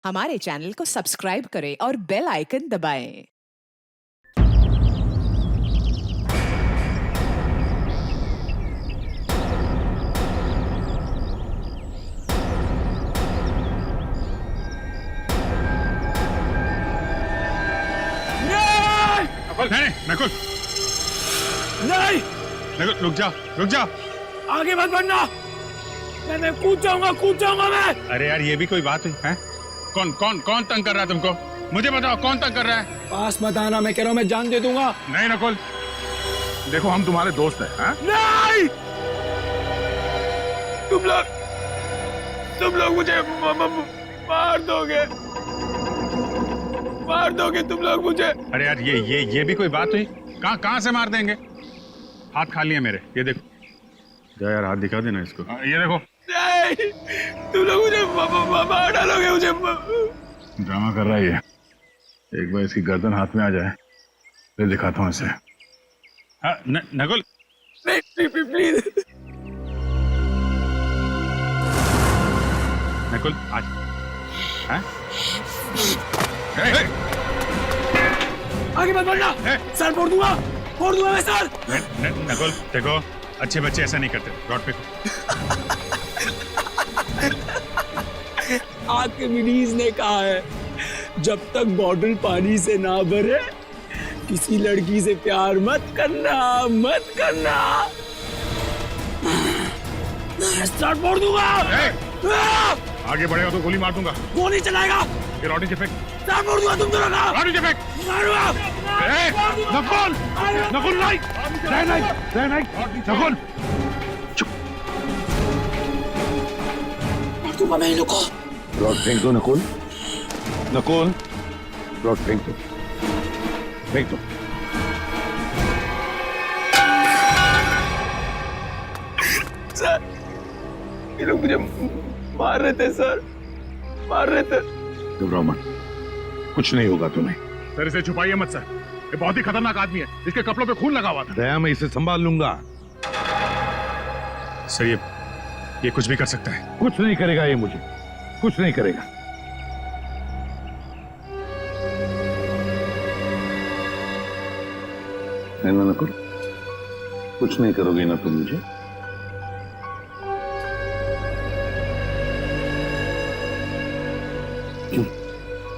हमारे चैनल को सब्सक्राइब करें और बेल आइकन दबाएं। नकुल नहीं नकुल नहीं, नकुल रुक जा। आगे मत बढ़ना। मैं कूद जाऊंगा मैं। अरे यार ये भी कोई बात है हैं? कौन तंग कर रहा है तुमको? मुझे बताओ कौन तंग कर रहा है? पास मत आना, मैं कह रहा हूँ मैं जान दे दूंगा। नहीं नकुल, देखो हम तुम्हारे दोस्त हैं हैं? नहीं, तुम लोग मुझे मार दोगे तुम लोग मुझे। अरे यार ये भी कोई बात हुई? कहाँ से मार देंगे? हाथ खाली है मेरे, ये देखो। जा यार हाथ दिखा देना इसको। ये देखो। नहीं, तुम लोग मुझे मार डालोगे मुझे। ड्रामा कर रहा है ये। एक बार इसकी गर्दन हाथ में आ जाए फिर दिखाता हूँ इसे। नकुल नहीं, प्लीज। नकुल आज हैं? आगे मत बढ़ना, सर फोड़ दूंगा मैं सर। नकुल देखो, अच्छे बच्चे ऐसा नहीं करते। रोड पे आर्किमिडीज ने कहा है, जब तक बॉटल पानी से ना भरे किसी लड़की से प्यार मत करना। स्टार्ट फोड़ दूंगा। आगे बढ़ेगा तो गोली मार दूंगा। गोली चलाएगा, ये रॉडी से फेंक। स्टार्ट फोड़ दूंगा तुम दोनों का। रॉडी से फेंक। मारूंगा। नकुल नहीं, नकुल चुप। मार दूंगा मैं इन लोगों को। रॉड फेंक दो नकुल, रॉड फेंक दो। सर, ये लोग मुझे मार रहे थे सर, घबराओ मत, कुछ नहीं होगा तुम्हें। सर इसे छुपाइए मत सर, ये बहुत ही खतरनाक आदमी है। इसके कपड़ों पे खून लगा हुआ था। दया मैं इसे संभाल लूंगा। सर ये कुछ भी कर सकता है। कुछ नहीं करेगा ये, मुझे कुछ नहीं करेगा। है ना नकुल, कुछ नहीं करोगे ना तुम मुझे?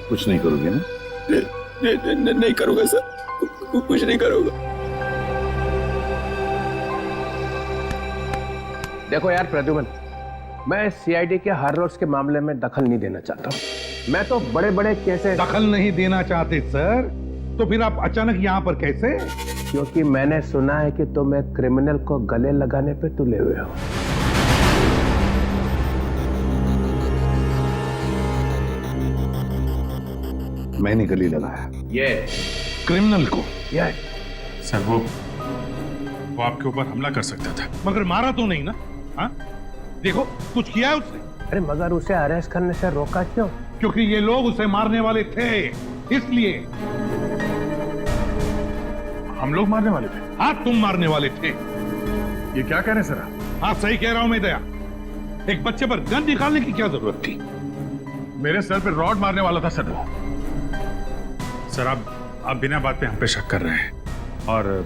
कुछ नहीं करोगे ना? नहीं करूंगा सर, कुछ नहीं करूंगा। देखो यार प्रद्युमन, मैं सीआईडी के हर रोज के मामले में दखल नहीं देना चाहता हूँ। मैं तो बड़े बड़े केसेस। दखल नहीं देना चाहते सर, तो फिर आप अचानक यहाँ पर कैसे? क्योंकि मैंने सुना है कि तुम एक क्रिमिनल को गले लगाने पे तुले हुए हो। मैंने गले लगाया ये क्रिमिनल को? ये सर वो आपके ऊपर हमला कर सकता था। मगर मारा तो नहीं ना? हाँ देखो, कुछ किया है उसने? अरे मगर उसे अरेस्ट करने से रोका क्यों? क्योंकि ये लोग उसे मारने वाले थे, इसलिए। हम लोग मारने वाले थे? हाँ तुम मारने वाले थे। ये क्या कह रहे हैं सर आप? हाँ सही कह रहा हूं मैं दया, एक बच्चे पर गन निकालने की क्या जरूरत थी? मेरे सर पे रॉड मारने वाला था सर वो। सर आप बिना बात पे हम पे शक कर रहे हैं, और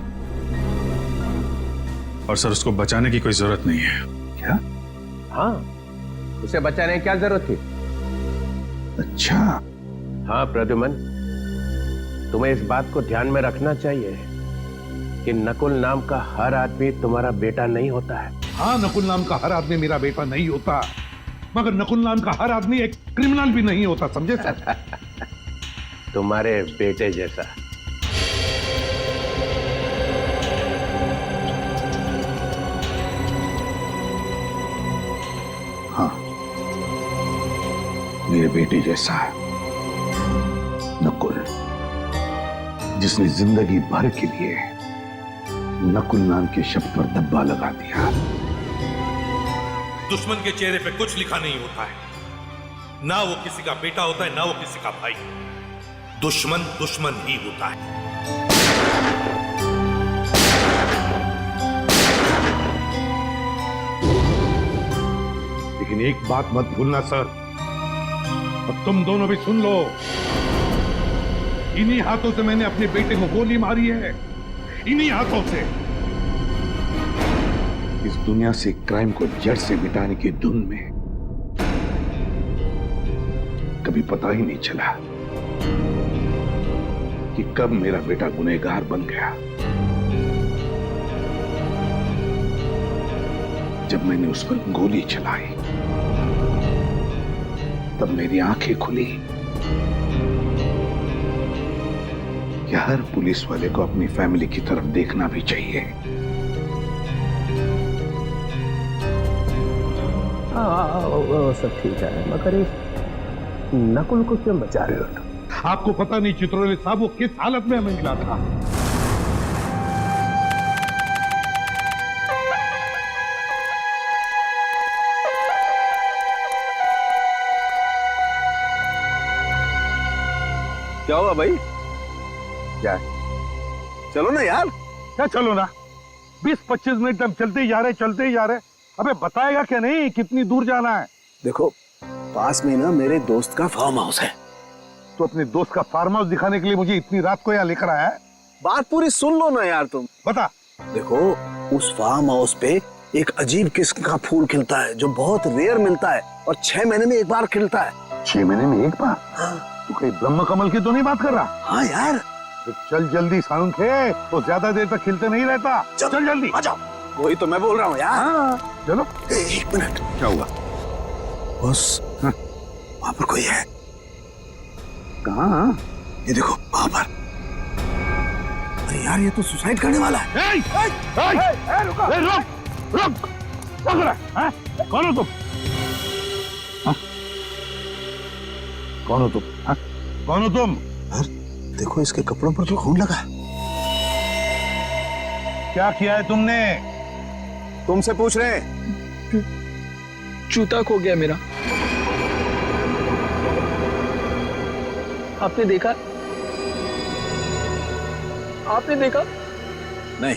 सर उसको बचाने की कोई जरूरत नहीं है। क्या? हाँ, उसे बचाने की क्या जरूरत थी? अच्छा। हाँ प्रद्युमन, तुम्हें इस बात को ध्यान में रखना चाहिए कि नकुल नाम का हर आदमी तुम्हारा बेटा नहीं होता है। हाँ, नकुल नाम का हर आदमी मेरा बेटा नहीं होता, मगर नकुल नाम का हर आदमी एक क्रिमिनल भी नहीं होता, समझे सर? तुम्हारे बेटे जैसा। हाँ, मेरे बेटे जैसा है नकुल, जिसने जिंदगी भर के लिए नकुल नाम के शब्द पर दब्बा लगा दिया। दुश्मन के चेहरे पे कुछ लिखा नहीं होता है, ना वो किसी का बेटा होता है ना वो किसी का भाई। दुश्मन दुश्मन ही होता है। लेकिन एक बात मत भूलना सर, और तुम दोनों भी सुन लो, इन्हीं हाथों से मैंने अपने बेटे को गोली मारी है, इन्हीं हाथों से। इस दुनिया से क्राइम को जड़ से मिटाने की धुन में कभी पता ही नहीं चला कि कब मेरा बेटा गुनहगार बन गया। जब मैंने उस पर गोली चलाई तब मेरी आंखें खुली कि हर पुलिस वाले को अपनी फैमिली की तरफ देखना भी चाहिए। हाँ, वो सब ठीक है, मगर इस नकुल को क्यों बचा रहे हो? आपको पता नहीं चित्रोले साहब वो किस हालत में हमें मिला था। क्या हुआ भाई? क्या? चलो ना यार। क्या चलो ना? 20-25 मिनट हम चलते ही जा रहे। अबे बताएगा क्या नहीं कितनी दूर जाना है? देखो, पास में ना मेरे दोस्त का फार्म हाउस है। तो अपने दोस्त का फार्म हाउस दिखाने के लिए मुझे इतनी रात को यहाँ लेकर आया है? बात पूरी सुन लो ना यार तुम। बता। देखो, उस फार्म हाउस पे एक अजीब किस्म का फूल खिलता है जो बहुत रेयर मिलता है और 6 महीने में एक बार खिलता है। 6 महीने में एक बार? हाँ। तू कहीं ब्रह्म कमल की तो नहीं बात कर रहा? हाँ यार। तो चल जल्दी सांखे, तो ज्यादा देर तक खिलते नहीं रहता। चल जल्दी आ जाओ। वही तो मैं बोल रहा हूँ यार। हाँ, चलो। 1 मिनट। क्या हुआ? बस वहां पर कोई है। कहाँ? ये देखो वहां पर। अरे यार, ये तो सुसाइड करने वाला है। रुक रहा है? कौन हो तुम? कौन हो तुम? कौन हो तुम? देखो, इसके कपड़ों पर तो खून लगा है। क्या किया है तुमने? तुमसे पूछ रहे हैं। जूता खो गया मेरा। आपने देखा? नहीं।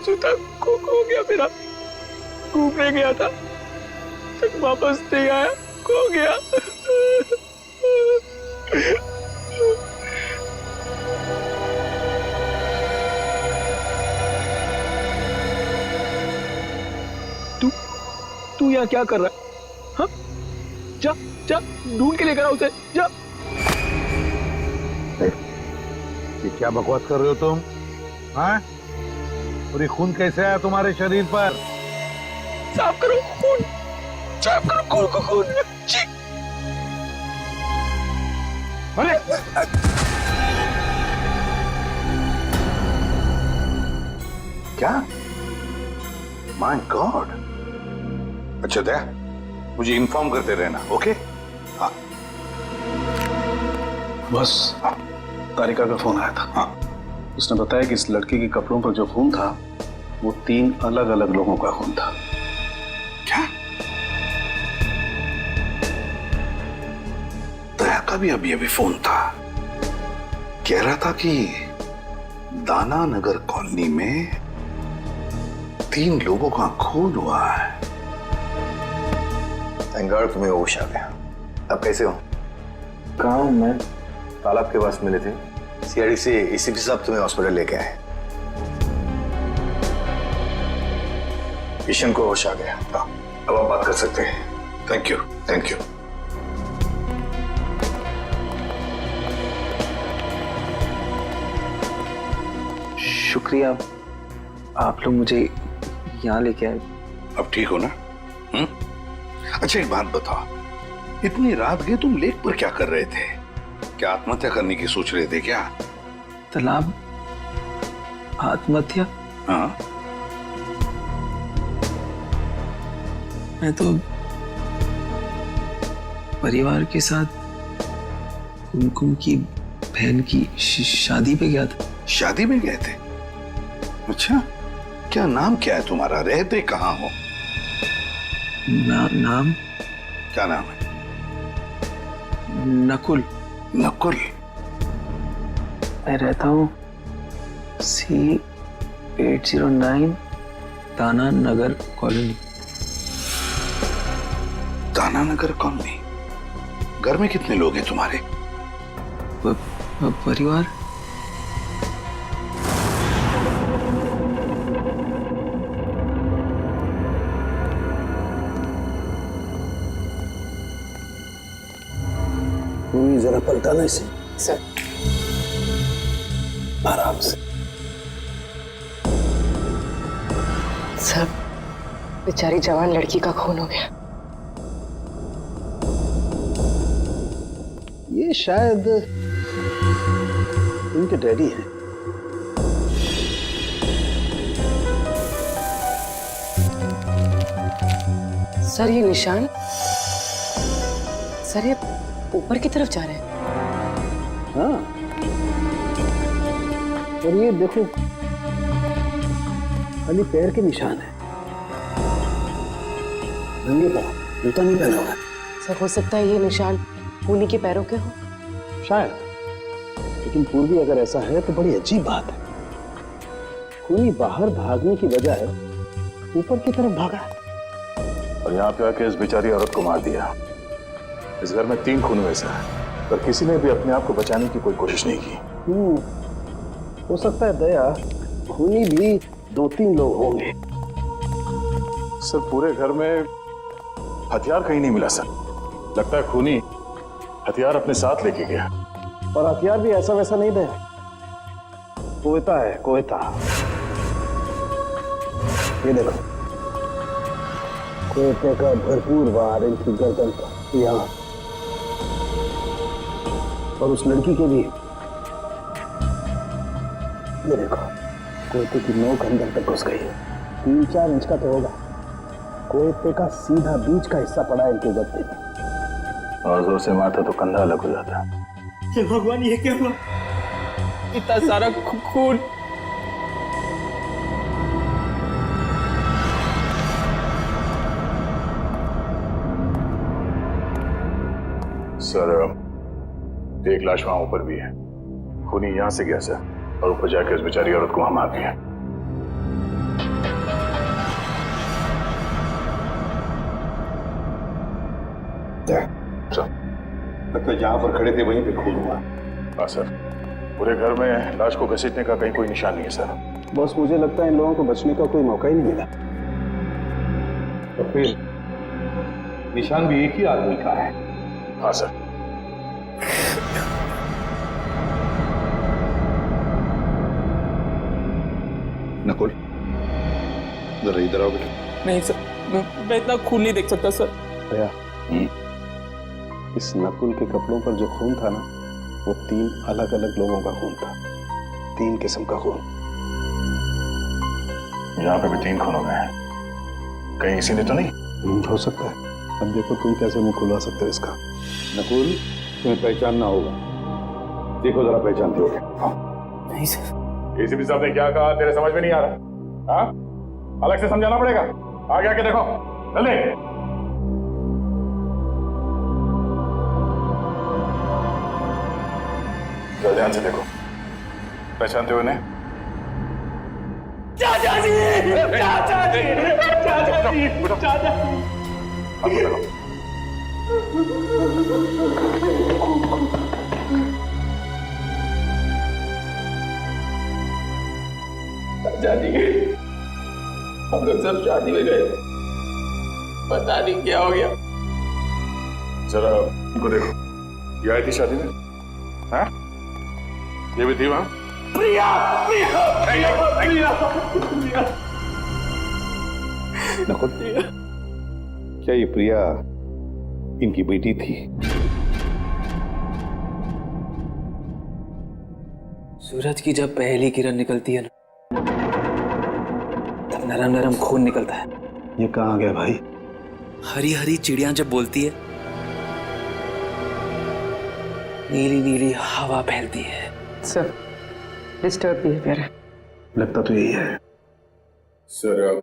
जूता खो गया मेरा। घूमने गया था, तक वापस नहीं आया, खो गया। तू यहाँ क्या कर रहा है? हाँ? जा ढूंढ के लेकर आ उसे, जा। ये क्या बकवास कर रहे हो तुम? हाँ? और ये खून कैसे आया तुम्हारे शरीर पर? साफ करो खून को खून। जी। अरे क्या? My God. अच्छा दया, मुझे इन्फॉर्म करते रहना, ओके? हाँ। बस तारिका का फोन आया था। हाँ। उसने बताया कि इस लड़के के कपड़ों पर जो खून था वो 3 अलग-अलग लोगों का खून था। क्या? दया का भी अभी फोन था, कह रहा था कि दाना नगर कॉलोनी में 3 लोगों का खून हुआ है। थैंक तुम्हें होश आ गया। अब कैसे हो? कहाँ हूँ मैं? तालाब के पास मिले थे, सीआईडी से एसीपी साहब तुम्हें हॉस्पिटल लेके आए। ईशन को होश आ गया, अब आप बात कर सकते हैं। Thank you. शुक्रिया, आप लोग मुझे यहाँ लेके आए। अब ठीक हो ना? अच्छा एक बात बताओ, इतनी रात गए तुम लेक पर क्या कर रहे थे? क्या आत्महत्या करने की सोच रहे थे क्या? तालाब आत्महत्या? हाँ। मैं तो परिवार के साथ कुमकुम की बहन की शादी पे गया था। शादी में गए थे? अच्छा, क्या नाम क्या है तुम्हारा? रहते कहाँ हो? नाम? क्या नाम है? नकुल। नकुल? मैं रहता हूँ C809 दाना नगर कॉलोनी। दाना नगर कॉलोनी? घर में कितने लोग हैं तुम्हारे? परिवार जरा पलटाना इसे सर। आराम से। सर, बेचारी जवान लड़की का खून हो गया। ये शायद इनके डैडी हैं। सर ये निशान, सर ये ऊपर की तरफ जा रहे हैं। हाँ, और ये देखो खाली पैर के निशान है, नंगे पांव, जूता नहीं पहना हुआ है। सर हो सकता है ये निशान खूनी के पैरों के हो। शायद, लेकिन पूर्वी अगर ऐसा है तो बड़ी अजीब बात है। खूनी बाहर भागने की बजाय ऊपर की तरफ भागा और यहाँ पे आके इस बेचारी औरत को मार दिया। इस घर में 3 खून हुए सर, पर किसी ने भी अपने आप को बचाने की कोई कोशिश नहीं की। हो सकता है दया, खूनी भी 2-3 लोग होंगे। सर पूरे घर में हथियार कहीं नहीं मिला सर। लगता है खूनी हथियार अपने साथ लेके गया। और हथियार भी ऐसा वैसा नहीं दया, कोयता है, कोयता। ये देखो, कोयते का भरपूर वार इनकी गर्दन पर, यहाँ, और उस लड़की के भी। ये देखो, कोयते की नोक अंदर तक घुस गई है। 3-4 इंच का तो होगा। कोयते का सीधा बीच का हिस्सा पड़ा है इनके गद्दे में। और जोर से मारता तो कंधा अलग हो जाता। हे भगवान, ये क्या हुआ? इतना सारा खून। सर एक लाश वहां ऊपर भी है। खूनी यहां से गया सर, और ऊपर जाकर इस बेचारी औरत को वहां मार दिया। लगता है जहां पर खड़े थे वहीं पे खून हुआ। हाँ सर, पूरे घर में लाश को घसीटने का कहीं कोई निशान नहीं है सर। बस मुझे लगता है इन लोगों को बचने का कोई मौका ही नहीं मिला। तो फिर निशान भी एक ही आदमी का है। हाँ सर। नकुल, जरा इधर आओ बेटा। नहीं सर, मैं इतना खून नहीं देख सकता सर। दया, इस नकुल के कपड़ों पर जो खून था ना, वो 3 अलग-अलग लोगों का खून था। 3 किस्म का खून। यहाँ पे भी 3 खून हो गए हैं। कहीं इसी ने तो नहीं? हो सकता है। अब देखो तुम कैसे मुंह खुलवा सकते हो इसका। नकुल, तुम्हें पहचानना होगा। देखो जरा, पहचानते हो क्या? नहीं सर। एसीपी साहब ने क्या कहा तेरे समझ में नहीं आ रहा? हाँ, अलग से समझाना पड़ेगा। आगे आके देखो, जल्दी। जरा ध्यान से देखो, पहचानते हो इन्हें? चाचा जी, चाचा जी, चाचा जी, चाचा जी। अब देखो। चाचा जी, हम लोग सब शादी में गए, पता नहीं क्या हो गया। जरा इनको देखो, ये आई थी शादी में? हाँ, ये भी थी वहां? प्रिया, प्रिया, प्रिया, प्रिया, प्रिया। नकुल, क्या ये प्रिया इनकी बेटी थी? सूरज की जब पहली किरण निकलती है ना, तब नरम नरम खून निकलता है। ये कहाँ गया भाई? हरी हरी चिड़िया जब बोलती है, नीली नीली हवा फैलती है। सर, डिस्टर्ब बिहेवियर है। लगता तो यही है। सर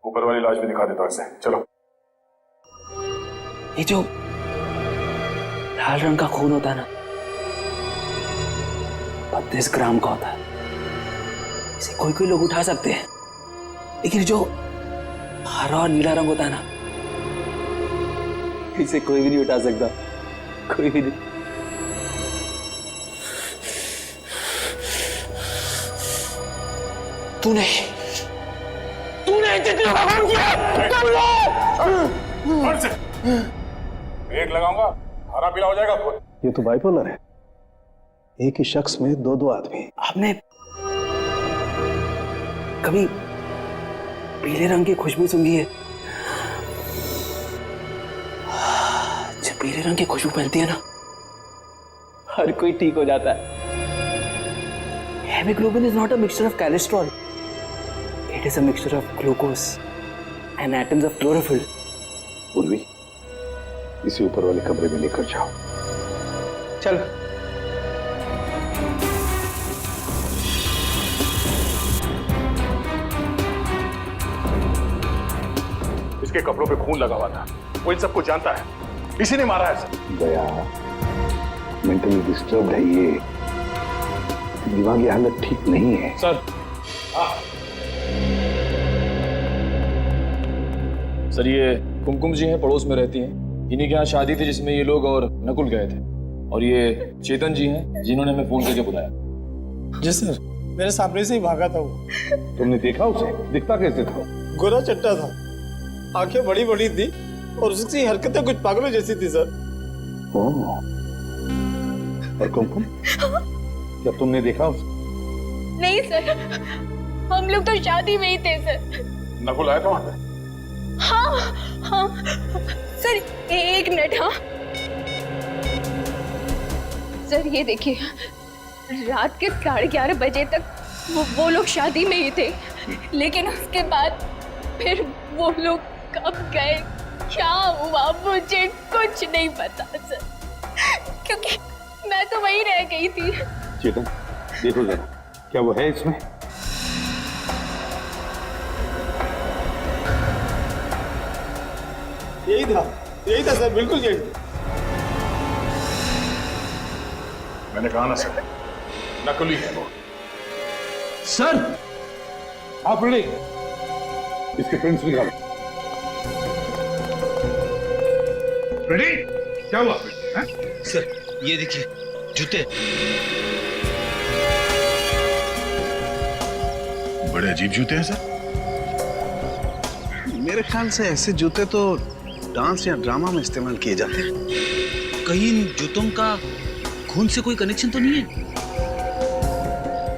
ऊपर वाली लाश भी दिखा देता हूं इसे। चलो। ये जो लाल रंग का खून होता है ना, 32 ग्राम का होता है। इसे कोई कोई लोग उठा सकते हैं, लेकिन जो हरा और नीला रंग होता है ना, इसे कोई भी नहीं उठा सकता, कोई भी नहीं। तूने जितना काम किया कर लो। एक लगाऊंगा, हरा पीला हो जाएगा खुद। ये तो बाइपोलर है, एक ही शख्स में दो दो आदमी। आपने कभी पीले रंग की खुशबू सूंघी है? जब पीले रंग की खुशबू फैलती है ना, हर कोई ठीक हो जाता है। Haemoglobin is not a mixture of cholesterol. It is a mixture of glucose and atoms of chlorophyll. Urvi, इसे ऊपर वाले कमरे में लेकर जाओ। चलो। इसके कपड़ों पे खून लगा हुआ था, वो इन सबको जानता है, इसी ने मारा है सर। दया मेंटली डिस्टर्ब्ड है, ये दिमागी हालत ठीक नहीं है सर। सर ये कुमकुम जी हैं, पड़ोस में रहती हैं। इन्हीं के यहाँ शादी थी जिसमें ये लोग और नकुल गए थे, और ये चेतन जी हैं जिन्होंने हमें फोन करके बुलाया। जी सर, मेरे सामने से ही भागा था वो। तुमने देखा उसे? दिखता कैसे था? गोरा चट्टा था, आंखें बड़ी बड़ी थी और उसकी हरकतें कुछ पागलों जैसी थी सर। और कुमकुम, क्या तुमने देखा उसे? नहीं सर, हम लोग तो शादी में ही थे सर। नकुल आया था वहां पे? हाँ हाँ सर, एक मिनट। हाँ सर, ये देखिए, रात के 11:30 बजे तक वो लोग शादी में ही थे, लेकिन उसके बाद फिर वो लोग कब गए, क्या हुआ, मुझे कुछ नहीं पता सर, क्योंकि मैं तो वहीं रह गई थी। चेतन, देखो जरा, क्या वो है इसमें? यही था सर, बिल्कुल यही था। मैंने कहा ना सर, नकली है वो। सर, आप रेडी? इसके प्रिंट्स निकालो। रेडी? क्या हुआ? सर, ये देखिए जूते। बड़े अजीब जूते हैं सर। मेरे ख्याल से ऐसे जूते तो डांस या ड्रामा में इस्तेमाल किए जाते हैं। कहीं इन जूतों का खून से कोई कनेक्शन तो नहीं है?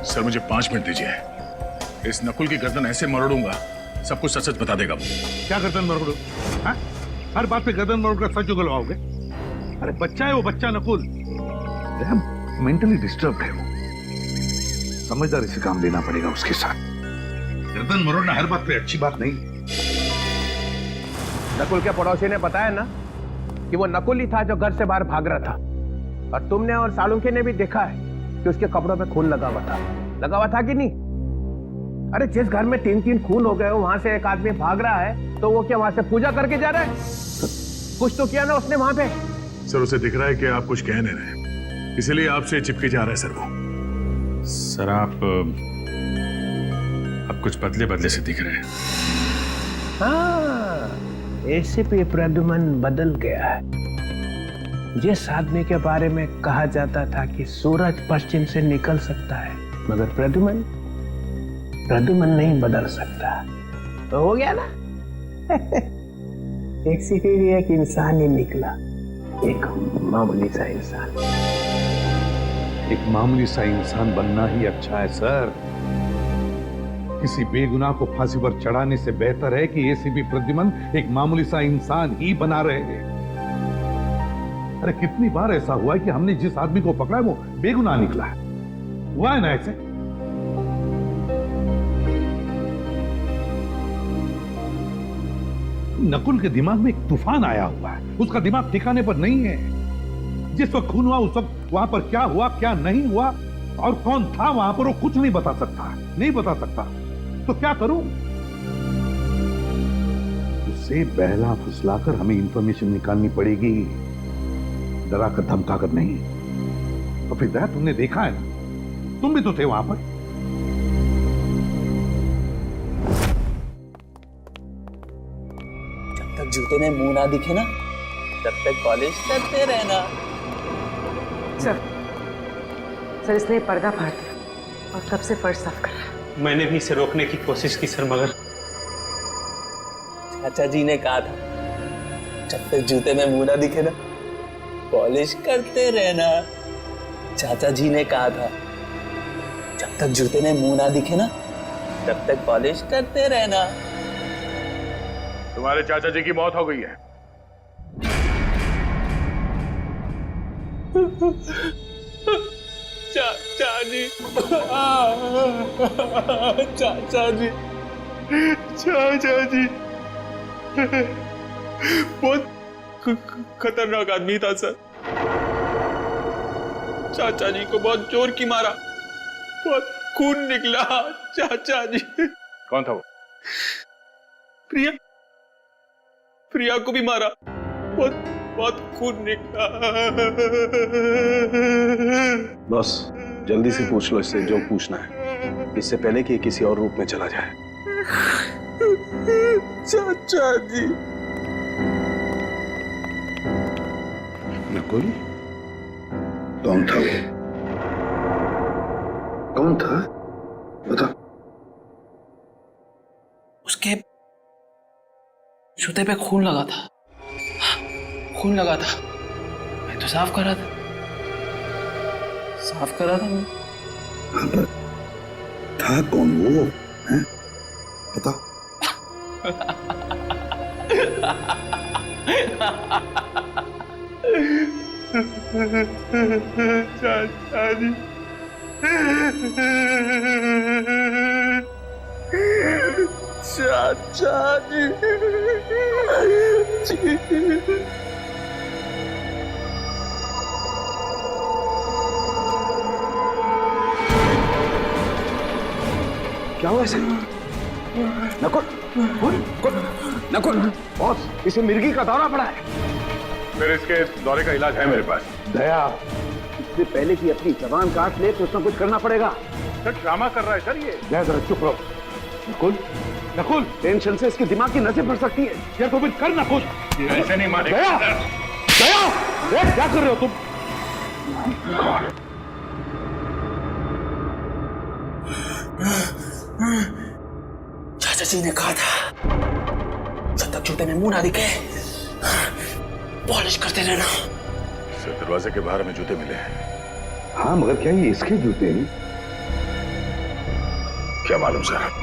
सर मुझे 5 मिनट दीजिए, इस नकुल की गर्दन ऐसे मरोड़ूंगा, सब कुछ सच सच बता देगा वो। क्या गर्दन मरोड़ो? हर बात पे गर्दन मरोड़ कर सच उगलवाओगे? अरे बच्चा है वो, बच्चा नकुल मेंटली डिस्टर्ब है वो, समझदारी से काम लेना पड़ेगा उसके साथ। गर्दन मरोड़ना हर बात पे अच्छी बात नहीं। नकुल के पड़ोसी ने बताया ना कि वो नकुल ही था जो घर से बाहर भाग रहा था, और तुमने और सालुंखे ने भी देखा है कि उसके कपड़ों पे खून लगा हुआ था कि नहीं? अरे जिस घर में 3-3 खून हो गए हो, वहां से एक आदमी भाग रहा है, तो वो क्या वहां से पूजा करके जा रहा है? कुछ तो किया ना उसने वहां पे। सर उसे दिख रहा है कि आप कुछ कह नहीं रहे, इसलिए आपसे चिपके जा रहा है सर वो। सर आप कुछ बदले बदले से दिख रहे हैं। हाँ, एसीपी प्रद्युमन बदल गया है। जिस आदमी के बारे में कहा जाता था कि सूरज पश्चिम से निकल सकता है, मगर प्रद्युमन नहीं बदल सकता, तो हो गया ना। एक सिर्फ एक इंसान ही निकला, एक मामूली सा इंसान। एक मामूली सा इंसान बनना ही अच्छा है सर। किसी बेगुनाह को फांसी पर चढ़ाने से बेहतर है कि एसीपी प्रद्युमन एक मामूली सा इंसान ही बना रहे हैं। अरे कितनी बार ऐसा हुआ है कि हमने जिस आदमी को पकड़ा है वो बेगुनाह निकला है, हुआ है ना ऐसे? नकुल के दिमाग में एक तूफान आया हुआ है, उसका दिमाग ठिकाने पर नहीं है। जिस वक्त खून हुआ उस वक्त वहां पर क्या हुआ क्या नहीं हुआ और कौन था वहां पर, वो कुछ नहीं बता सकता। तो क्या करूं? उसे बहला फुसलाकर हमें इंफॉर्मेशन निकालनी पड़ेगी, डरा कर धमका कर नहीं। तो फिर दया, तुमने देखा है ना, तुम भी तो थे वहां पर। तक जूते में मुंह ना दिखे ना, तब तक पॉलिश करते रहना। सर इसने पर्दा फाड़ दिया और तब से फर्श साफ कर रहा है। मैंने भी इसे रोकने की कोशिश की सर, मगर चाचा जी ने कहा था जब तक जूते में मुंह ना दिखे ना, पॉलिश करते रहना। चाचा जी ने कहा था जब तक जूते में मुंह ना दिखे ना, तब तक पॉलिश करते रहना। तुम्हारे चाचा जी की मौत हो गई है। चाचा जी, चाचा जी, चाचा जी बहुत खतरनाक आदमी था सर। चाचा जी को बहुत जोर की मारा, बहुत खून निकला। चाचा जी। कौन था वो? प्रिया, प्रिया को भी मारा, बहुत बहुत खून निकला। बॉस जल्दी से पूछ लो इससे जो पूछना है, इससे पहले कि किसी और रूप में चला जाए। चाचा जी। नकुल कौन था वो? कौन था बता। उसके जूते पे खून लगा था, खून लगा था। मैं तो साफ कर रहा था, साफ कर रहा था मैं। हाँ, था कौन वो है? बता। चाचा जी, चाचा जी, क्या हुआ इसे? नकुल, नकुल, बॉस इसे मिर्गी का दौरा पड़ा है। फिर इसके दौरे का इलाज है मेरे पास। दया, इससे पहले कि अपनी जबान काट ले तो उसमें कुछ करना पड़ेगा। सर ड्रामा कर रहा है सर ये। दया जरा चुप रहो। नकुल, नकुल, टेंशन से इसके दिमाग की नसें फट सकती है। यार तो फिर कर नकुल, ऐसे नहीं मारेगा। दया, दया, दया, क्या कर रहे हो तुम? चाचा जी ने कहा था जब तक जूते में मुंह ना दिखे पॉलिश करते रहना। सर दरवाजे के बाहर हमें जूते मिले हैं। हाँ मगर क्या ये इसके जूते हैं? क्या मालूम सर।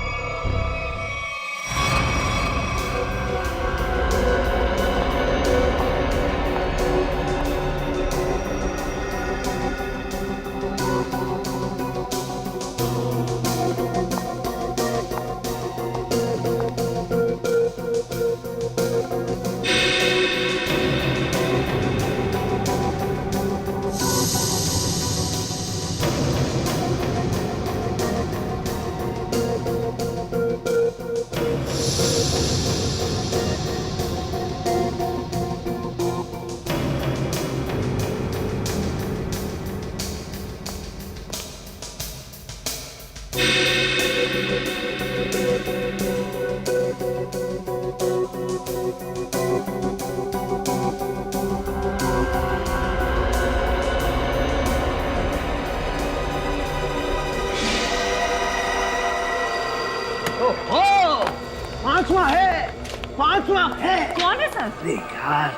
पांचवा है। कौन है सर? अरे यार,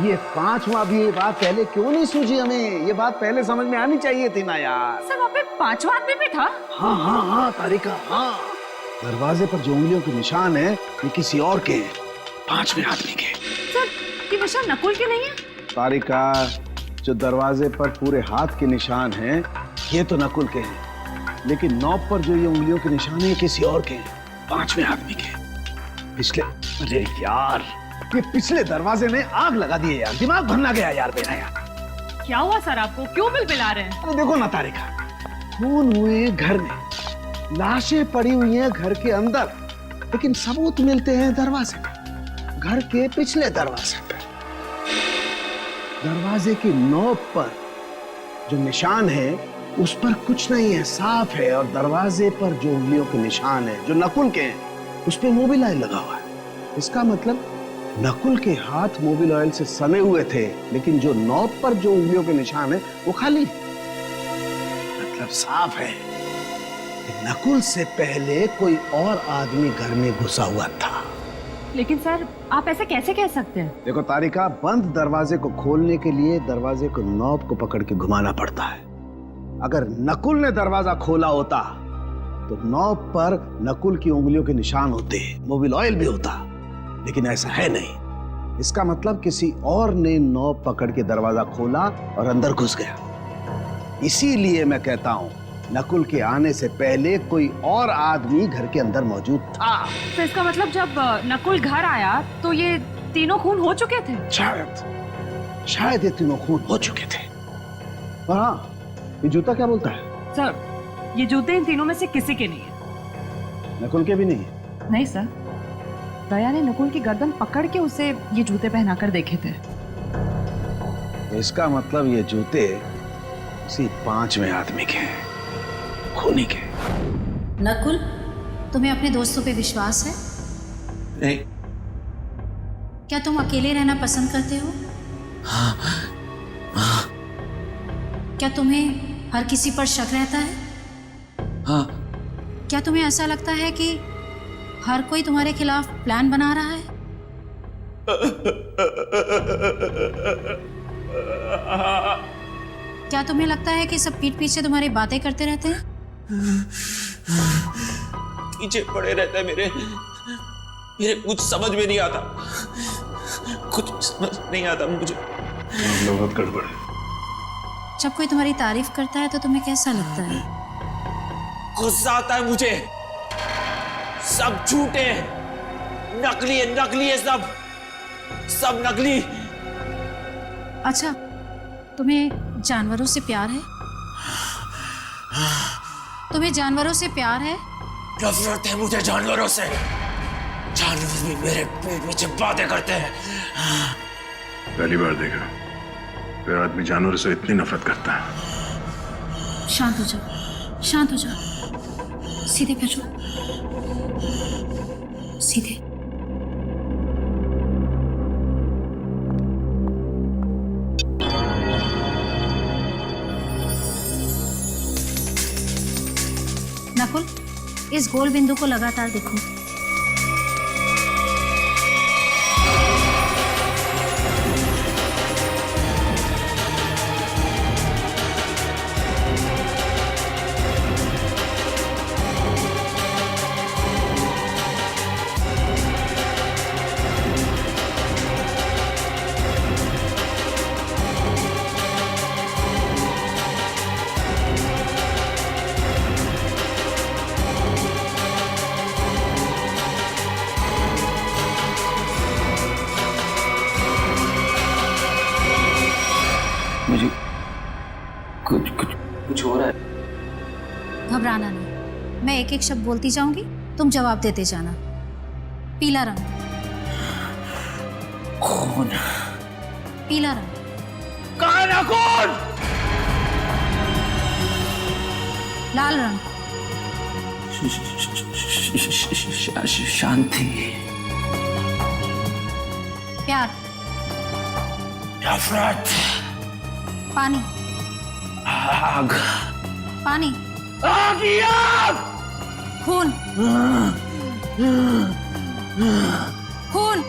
ये पांचवा भी। ये बात पहले क्यों नहीं सूझी हमें? ये बात पहले समझ में आनी चाहिए थी ना यार। सर वहाँ पे पांचवा आदमी भी था? हाँ हाँ हाँ तारिका, हाँ। दरवाजे पर जो उंगलियों के निशान है ये किसी और के हैं, पांचवें आदमी के। सर ये निशान नकुल के नहीं है? तारिका, जो दरवाजे पर पूरे हाथ के निशान हैं ये तो नकुल के हैं, लेकिन नॉब पर जो ये उंगलियों के निशान है किसी और के हैं, पांचवें आदमी के। पिछले, अरे यार, ये पिछले दरवाजे ने आग लगा दी है यार। दिमाग भरना गया यार मेरा यार। क्या हुआ सर आपको? क्यों बिलबिला रहे हैं? अरे देखो ना तारिका, खून हुए घर में, लाशें पड़ी हुई हैं घर के अंदर, लेकिन सबूत मिलते हैं दरवाजे पे, घर के पिछले दरवाजे पे। दरवाजे की नोक पर जो निशान है उस पर कुछ नहीं है, साफ है। और दरवाजे पर जो उंगलियों के निशान है जो नकुल के हैं, उस पे मोबिलाइज लगा हुआ है। इसका मतलब नकुल के हाथ मोबिल ऑयल से सने हुए थे, लेकिन जो नॉब पर जो उंगलियों के निशान है वो खाली। मतलब साफ है कि नकुल से पहले कोई और आदमी घर में घुसा हुआ था। लेकिन सर आप ऐसे कैसे कह सकते हैं? देखो तारिका, बंद दरवाजे को खोलने के लिए दरवाजे को नॉब को पकड़ के घुमाना पड़ता है। अगर नकुल ने दरवाजा खोला होता तो नॉब पर नकुल की उंगलियों के निशान होते, मोबिल ऑयल भी होता, लेकिन ऐसा है नहीं। इसका मतलब किसी और ने नॉब पकड़ के दरवाजा खोला और अंदर घुस गया। इसीलिए मैं कहता हूं नकुल के आने से पहले कोई और आदमी घर के अंदर मौजूद था। तो इसका मतलब जब नकुल घर आया तो ये तीनों खून हो चुके थे? शायद ये तीनों खून हो चुके थे। और हाँ, ये जूता क्या बोलता है? सर ये जूते इन तीनों में से किसी के नहीं है। नकुल के भी नहीं है? नहीं सर, दया ने नकुल की गर्दन पकड़ के उसे ये जूते पहनाकर देखे थे। इसका मतलब ये जूते उसी 5वें आदमी के हैं, खूनी के। नकुल, तुम्हें अपने दोस्तों पे विश्वास है? नहीं। क्या तुम अकेले रहना पसंद करते हो? हाँ। हाँ। क्या तुम्हें हर किसी पर शक रहता है? हाँ। क्या तुम्हें ऐसा लगता है कि हर कोई तुम्हारे खिलाफ प्लान बना रहा है? क्या तुम्हें लगता है कि सब पीठ पीछे तुम्हारी बातें करते रहते हैं? पीछे पड़े रहते हैं मेरे कुछ समझ में नहीं आता, कुछ समझ नहीं आता मुझे। बहुत गड़बड़ है। जब कोई तुम्हारी तारीफ करता है तो तुम्हें कैसा लगता है? गुस्सा आता है मुझे। सब झूठे, नकली है सब नकली। अच्छा, तुम्हें जानवरों से प्यार है? तुम्हें जानवरों से प्यार है? नफरत है मुझे जानवरों से। जानवर भी मेरे पेट पीछे बातें करते हैं। पहली बार देखा कोई आदमी जानवरों से इतनी नफरत करता है। शांत हो जाओ, शांत हो जाओ। सीधे बैठो, सीधे। नकुल, इस गोल बिंदु को लगातार देखो। मुझे कुछ हो रहा है। घबराना नहीं, मैं एक एक शब्द बोलती जाऊंगी, तुम जवाब देते जाना। पीला रंग। खून। पीला रंग। कहाँ ना खून? लाल रंग। शांति। प्यार। नफरत। पानी। आग। पानी। आग ही आग। खून। खून।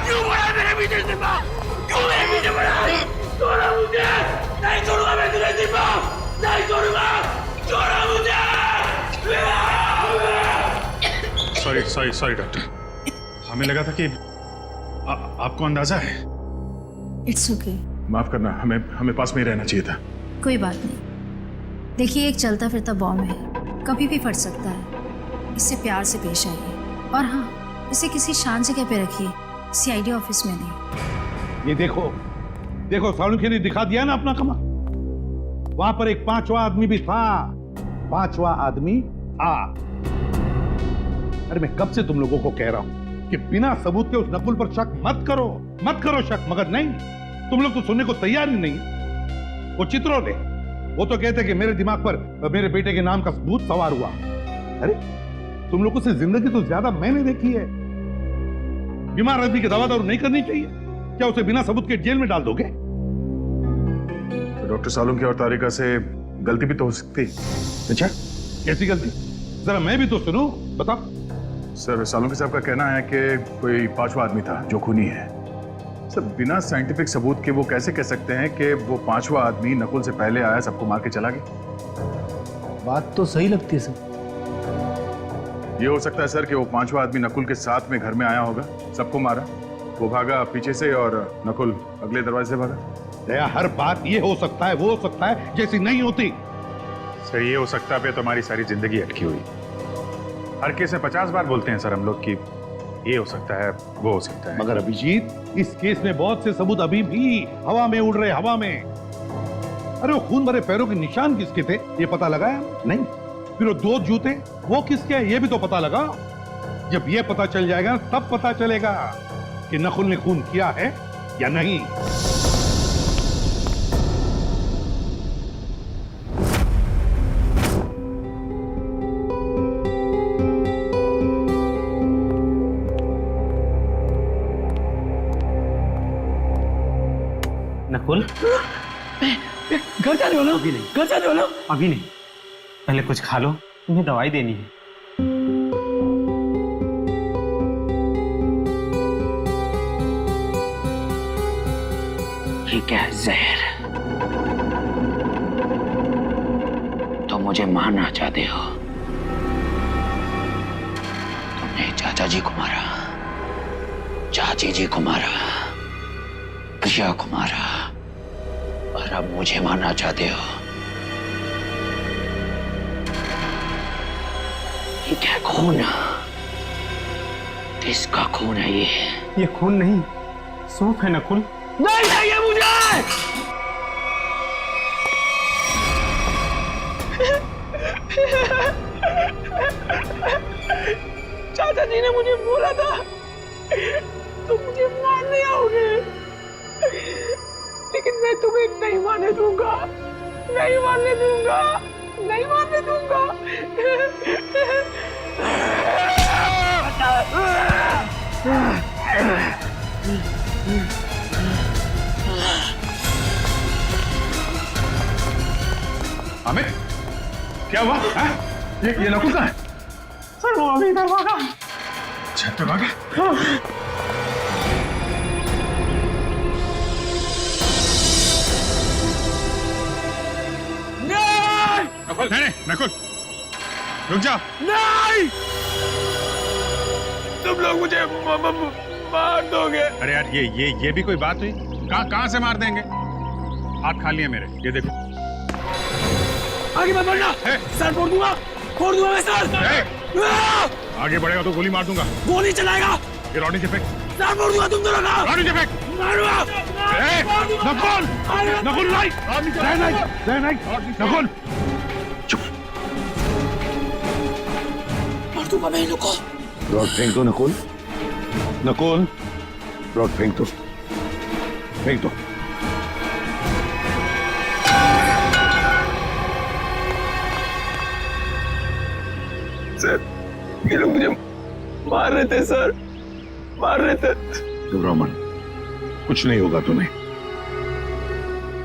क्यों बड़ा मेरे पीछे सिपा? क्यों मेरे पीछे बड़ा? छोड़ो मुझे! नहीं छोड़ूंगा मैं तुझे सिपा! नहीं छोड़ूंगा! छोड़ो मुझे! सॉरी डॉक्टर, हमें लगा था कि आपको अंदाजा है। It's okay. माफ करना, हमें पास में ही रहना चाहिए था। कोई बात नहीं। देखिए, एक चलता फिरता बॉम्ब है, कभी भी फट सकता है। इससे प्यार से पेश आइए, और हाँ, इसे किसी शांत जगह पे रखिए, सीआईडी ऑफिस में नहीं। ये देखो सालुंखे ने दिखा दिया ना अपना कमाल। वहां पर एक 5वां आदमी भी था। 5वां आदमी आ। अरे मैं कब से तुम लोगों को कह रहा हूं कि बिना सबूत के उस नकुल पर शक मत करो शक, मगर नहीं, तुम लोग तो सुनने को तैयार ही नहीं। वो चित्रोले, वो तो कहते कि मेरे दिमाग पर मेरे बेटे के नाम का भूत सवार हुआ। अरे तुम लोगों से जिंदगी तो ज्यादा मैंने देखी है। बीमार आदमी की दवा दारू नहीं करनी चाहिए क्या? उसे बिना सबूत के जेल में डाल दोगे? तो डॉक्टर सालुंखे और तारिका से गलती भी तो हो सकती। अच्छा, कैसी गलती? जरा मैं भी तो सुनूं, बताओ। सर, सालुंखे साहब का कहना है कि कोई पांचवा आदमी था जो खूनी है। सर, बिना साइंटिफिक सबूत के वो कैसे कह सकते हैं कि वो पांचवा आदमी नकुल से पहले आया, सबको मार के चला गया? बात तो सही लगती है सर। ये हो सकता है सर कि वो पांचवा आदमी नकुल के साथ में घर में आया होगा, सबको मारा, वो भागा पीछे से और नकुल अगले दरवाजे से भागा। दया, हर बात ये हो सकता है, वो हो सकता है जैसी नहीं होती। सर, ये हो सकता पे तो हमारी सारी जिंदगी अटकी हुई। हर केस में 50 बार बोलते हैं सर हम लोग कि ये हो सकता है, वो हो सकता है। मगर अभिजीत, इस केस में बहुत से सबूत अभी भी हवा में उड़ रहे, हवा में। अरे वो खून भरे पैरों के निशान किसके थे ये पता लगाया? नहीं। फिर वो 2 जूते वो किसके हैं ये भी तो पता लगा। जब ये पता चल जाएगा तब पता चलेगा कि नकुल ने खून किया है या नहीं। नकुल, घर जाने वाला? अभी नहीं। घर जाने वाला? अभी नहीं, पहले कुछ खा लो, तुम्हें दवाई देनी है। ये क्या है? जहर? तो मुझे मारना चाहते हो? तुमने चाचा जी को मारा, चाची जी को मारा, प्रिया को मारा, और अब मुझे मारना चाहते हो? ये क्या खून? किसका खून है ये? ये खून नहीं, सूप है नकुल। नहीं चाहिए मुझे। चाचा जी ने मुझे बोला था तुम मुझे मारने आओगे, लेकिन मैं तुम्हें नहीं मारने दूंगा, नहीं मारने दूंगा, नहीं मारने दूंगा। अमित, क्या हुआ? ये नकुल कहाँ है? सर, वो अभी इधर भागा। छत पे भागा? नकुल, नहीं, नकुल, रुक जाओ। नहीं, तुम लोग मुझे मार दोगे। अरे यार, ये भी कोई बात हुई? कहाँ से मार देंगे? हाथ खा लिए मेरे, ये देखो। आगे मत बढ़ना, सर फोड़ दूंगा मैं सर। आगे बढ़ेगा तो गोली मार दूंगा। गोली चलाएगा? ये रॉडी से फेंक। सर फोड़ दूंगा तुम दोनों का। रॉडी से फेंक। मारूंगा। नकुल, नकुल नहीं, नकुल चुप। मार दूंगा मैं इन लोगों को। रॉड फेंक दो नकुल, नकुल, रॉड फेंक दो, फेंक दो। सर, ये लोग मुझे मार रहे थे सर, मार रहे थे। घबराओ मत, कुछ नहीं होगा तुम्हें।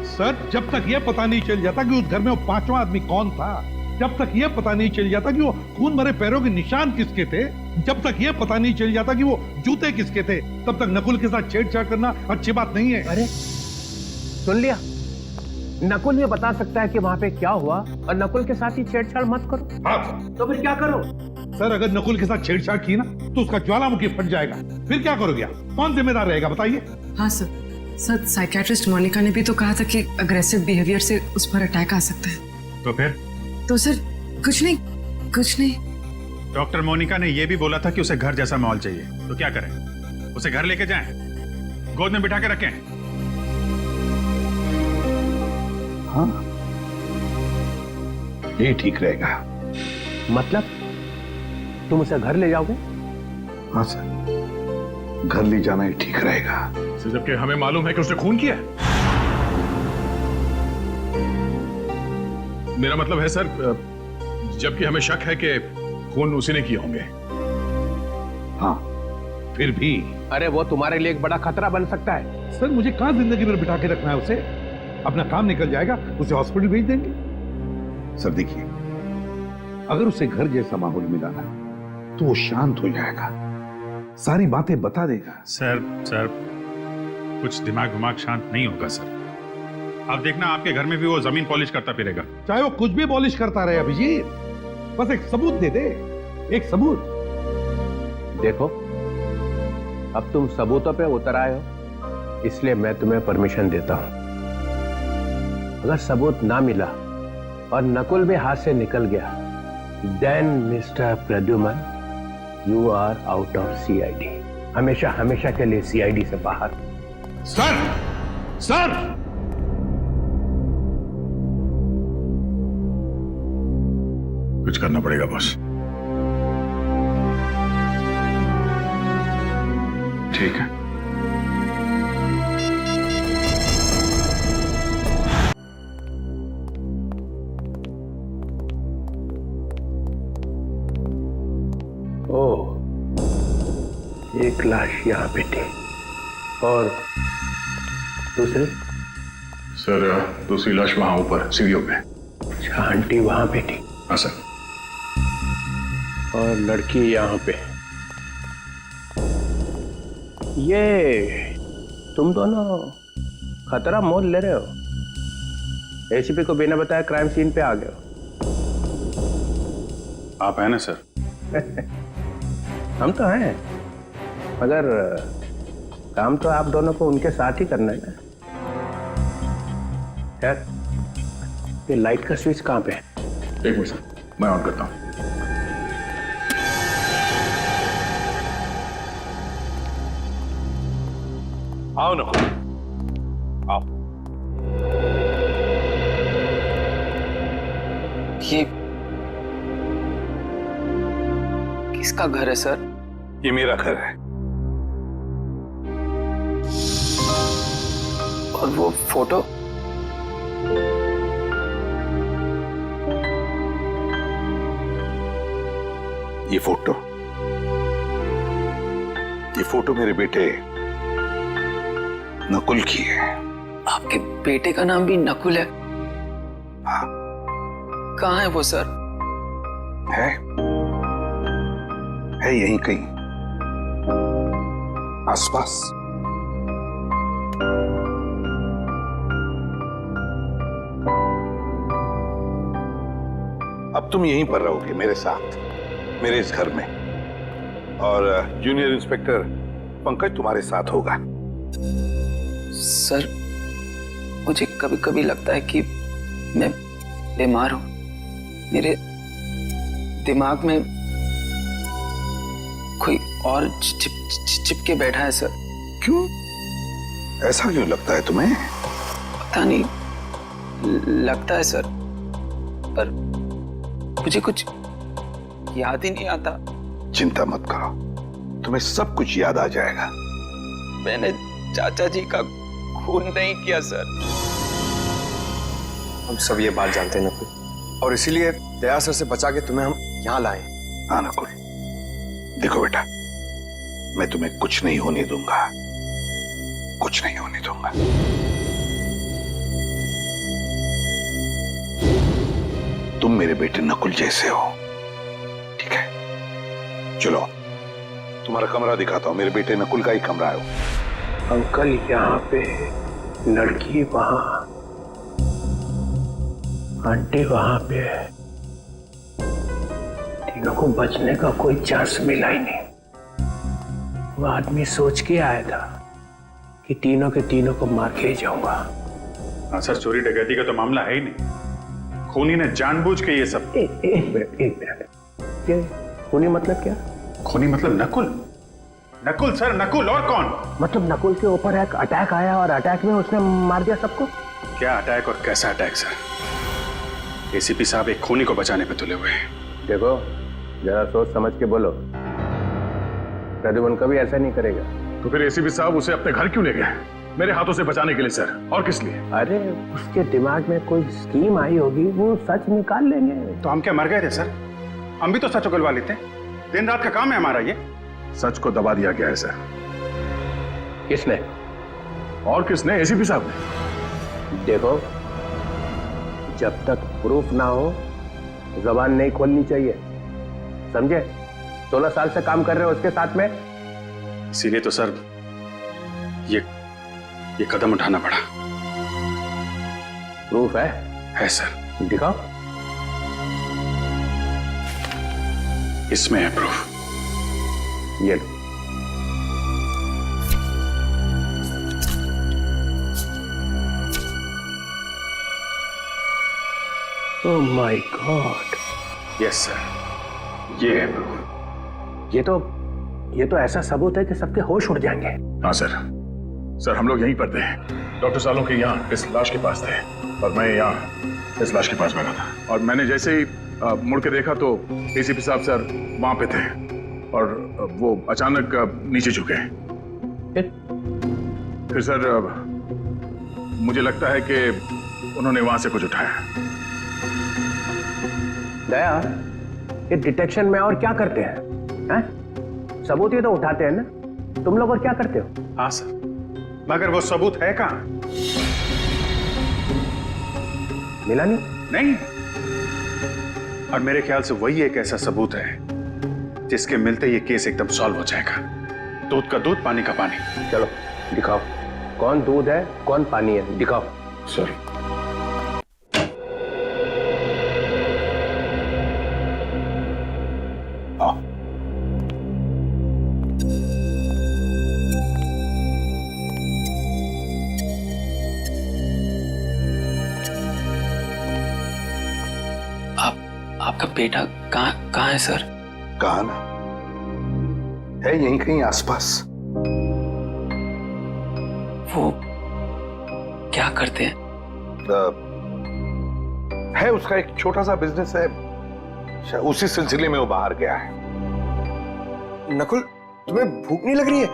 सर, जब तक यह पता नहीं चल जाता कि उस घर में वो पांचवा आदमी कौन था, जब तक यह पता नहीं चल जाता कि वो खून भरे पैरों के निशान किसके थे, जब तक यह पता नहीं चल जाता कि वो जूते किसके थे, तब तक नकुल के साथ छेड़छाड़ करना अच्छी बात नहीं है। अरे सुन लिया, नकुल ये बता सकता है कि वहां पे क्या हुआ, और नकुल के साथ ही छेड़छाड़ मत करो। हाँ। तो फिर क्या करो? सर, अगर नकुल के साथ छेड़छाड़ की ना तो उसका ज्वालामुखी फट जाएगा। फिर क्या करोगे आप? कौन जिम्मेदार रहेगा बताइए? हाँ सर, साइकियाट्रिस्ट मोनिका ने भी तो कहा था कि अग्रेसिव बिहेवियर से उस पर अटैक आ सकता है। तो फिर? तो सर कुछ नहीं। डॉक्टर मोनिका ने यह भी बोला था कि उसे घर जैसा माहौल चाहिए, तो क्या करें? उसे घर लेके जाएं, गोद में बिठा के रखें? हाँ, ये ठीक रहेगा। मतलब तुम उसे घर ले जाओगे? हाँ सर, घर ले जाना ही ठीक रहेगा। जबकि हमें मालूम है कि उसने खून किया है। मेरा मतलब है सर, जबकि हमें शक है कि खून उसी ने किए होंगे। हाँ, फिर भी अरे वो तुम्हारे लिए एक बड़ा खतरा बन सकता है। सर मुझे कहां जिंदगी भर बिठा के रखना है उसे? अपना काम निकल जाएगा, उसे हॉस्पिटल भेज देंगे। सर देखिए, अगर उसे घर जैसा माहौल मिला ना तो वो शांत हो जाएगा, सारी बातें बता देगा। सर कुछ दिमाग शांत नहीं होगा सर। आप देखना, आपके घर में भी वो जमीन पॉलिश करता फिरेगा। चाहे वो कुछ भी पॉलिश करता रहे अभिजीत, बस एक सबूत दे दे, एक सबूत। देखो, अब तुम सबूतों पे उतर आए हो, इसलिए मैं तुम्हें परमिशन देता हूं। अगर सबूत ना मिला और नकुल भी हाथ से निकल गया, then mister Pradyuman, you are out of CID, हमेशा हमेशा के लिए सीआईडी से बाहर। सर कुछ करना पड़ेगा बॉस। ठीक है। ओह, एक लाश यहाँ पे थी और दूसरी? सर दूसरी लाश वहां ऊपर सीढ़ियों पे। अच्छा, आंटी वहां पे थी? हाँ सर। और लड़की यहाँ पे। ये तुम दोनों खतरा मोल ले रहे हो। एसीपी को बिना बताए क्राइम सीन पे आ गए हो। आप हैं ना सर? हम तो हैं, मगर काम तो आप दोनों को उनके साथ ही करना है ना। यार, ये लाइट का स्विच कहाँ पे है? एक मिनट सर, मैं ऑन करता हूँ। आओ ना, आओ। ये किसका घर है सर? ये मेरा घर है। और वो फोटो? ये फोटो मेरे बेटे नकुल की है। आपके बेटे का नाम भी नकुल है? हाँ। कहाँ है वो सर? है यहीं कहीं आसपास। अब तुम यहीं पर रहोगे मेरे साथ, मेरे इस घर में, और जूनियर इंस्पेक्टर पंकज तुम्हारे साथ होगा। सर, मुझे कभी कभी लगता है कि मैं बीमार हूं। मेरे दिमाग में कोई और चिपके बैठा है सर। क्यों? ऐसा क्यों लगता है तुम्हें? पता नहीं, लगता है सर, पर मुझे कुछ याद ही नहीं आता। चिंता मत करो, तुम्हें सब कुछ याद आ जाएगा। मैंने चाचा जी का खून नहीं किया सर। हम सब ये बात जानते हैं नकुल, और इसीलिए दया सर से बचा के तुम्हें हम यहाँ लाए। हाँ नकुल, देखो बेटा, मैं तुम्हें कुछ नहीं होने दूंगा, कुछ नहीं होने दूंगा। तुम मेरे बेटे नकुल जैसे हो, ठीक है? चलो तुम्हारा कमरा दिखाता हूं, मेरे बेटे नकुल का ही कमरा है। अंकल यहाँ पे, लड़की वहां, आंटी वहां पे है। तीनों को बचने का कोई चांस मिला ही नहीं। वो आदमी सोच के आया था कि तीनों के तीनों को मार के ही जाऊंगा। हाँ सर, चोरी डकैती का तो मामला है ही नहीं, खूनी ने जानबूझ के ये सब। एक मिनट, ये खूनी मतलब क्या? खूनी मतलब नकुल। नकुल सर, नकुल, और कौन? मतलब नकुल के ऊपर एक अटैक आया और अटैक में उसने मार दिया सबको? क्या अटैक और कैसा अटैक सर? एसीपी साहब एक खूनी को बचाने पे तुले हुए हैं। देखो, जरा सोच समझ के बोलो। प्रद्युमन कभी ऐसा नहीं करेगा। तो फिर एसीपी साहब उसे अपने घर क्यों ले गए? मेरे हाथों से बचाने के लिए सर, और किस लिए? अरे उसके दिमाग में कोई स्कीम आई होगी, वो सच निकाल लेंगे। तो हम क्या मर गए थे सर? हम भी तो सच उगलवा लेते हैं, दिन रात का काम है हमारा ये। सच को दबा दिया गया है सर। किसने? और किसने? एसीपी साहब ने। देखो, जब तक प्रूफ ना हो जबान नहीं खोलनी चाहिए, समझे? 16 साल से काम कर रहे हो उसके साथ में। इसीलिए तो सर ये कदम उठाना पड़ा। प्रूफ है? है सर। दिखाओ। इसमें है प्रूफ। ये लो। Oh my God. Yes sir, ये है प्रूफ। ये तो ऐसा सबूत है कि सबके होश उड़ जाएंगे। हाँ सर। सर हम लोग यहीं पर थे, डॉक्टर सालों के यहाँ इस लाश के पास थे, और मैं यहाँ इस लाश के पास बैठा था, और मैंने जैसे ही मुड़ के देखा तो एसीपी साहब सर वहां पे थे, और वो अचानक नीचे झुके। फिर सर मुझे लगता है कि उन्होंने वहां से कुछ उठाया। दया, ये डिटेक्शन में और क्या करते हैं? सबूत ही तो उठाते हैं ना, तुम लोग और क्या करते हो? हाँ सर, मगर वो सबूत है कहाँ? मिला नहीं। और मेरे ख्याल से वही एक ऐसा सबूत है जिसके मिलते ये केस एकदम सॉल्व हो जाएगा। दूध का दूध, पानी का पानी। चलो दिखाओ, कौन दूध है कौन पानी है, दिखाओ। सर आपका बेटा कहाँ है सर? कहाँ ना है, यहीं कहीं आसपास। वो क्या करते हैं? है उसका एक छोटा सा बिजनेस है, उसी सिलसिले में वो बाहर गया है। नकुल, तुम्हें भूख नहीं लग रही है?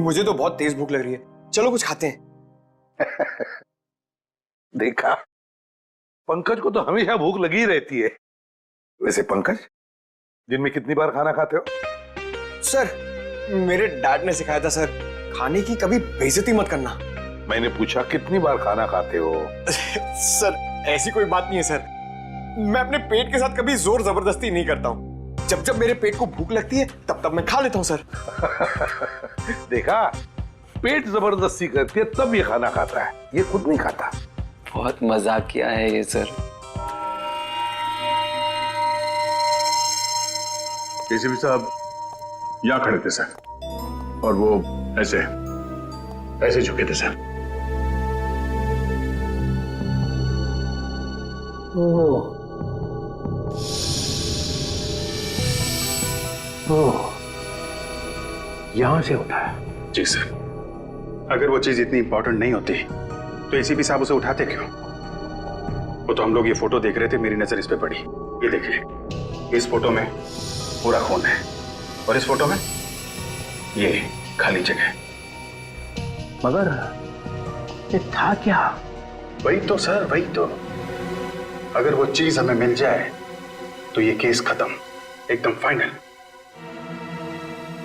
मुझे तो बहुत तेज भूख लग रही है, चलो कुछ खाते हैं। देखा, पंकज को तो हमेशा भूख लगी रहती है। वैसे पंकज, दिन में कितनी बार खाना खाते हो? सर, मेरे डैड ने सिखाया था सर, खाने की कभी बेइज्जती मत करना। मैंने पूछा कितनी बार खाना खाते हो? सर, ऐसी कोई बात नहीं है सर, मैं अपने पेट के साथ कभी जोर जबरदस्ती नहीं करता हूँ। जब जब मेरे पेट को भूख लगती है तब तब मैं खा लेता हूँ सर। देखा, पेट जबरदस्ती करती है तब ये खाना खाता है, ये खुद नहीं खाता। बहुत मजाक किया है ये सर। एसीपी साहब यहाँ खड़े थे सर, और वो ऐसे झुके थे सर। यहां से उठाया? जी सर। अगर वो चीज इतनी इंपॉर्टेंट नहीं होती तो एसीपी साहब उसे उठाते क्यों? वो तो हम लोग ये फोटो देख रहे थे, मेरी नजर इस पे पड़ी। ये देखिए, इस फोटो में पूरा खून है, और इस फोटो में ये खाली जगह। मगर ये था क्या? वही तो सर, वही तो। अगर वो चीज हमें मिल जाए तो ये केस खत्म, एकदम फाइनल।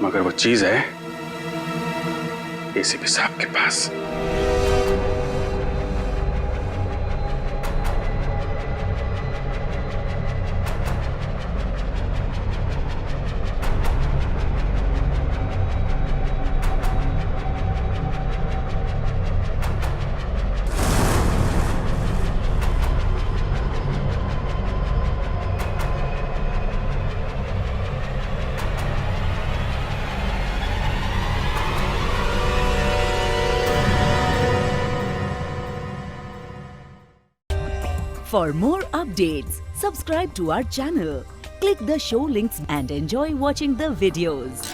मगर वो चीज है एसीपी साहब के पास। For more updates, subscribe to our channel, click the show links and enjoy watching the videos.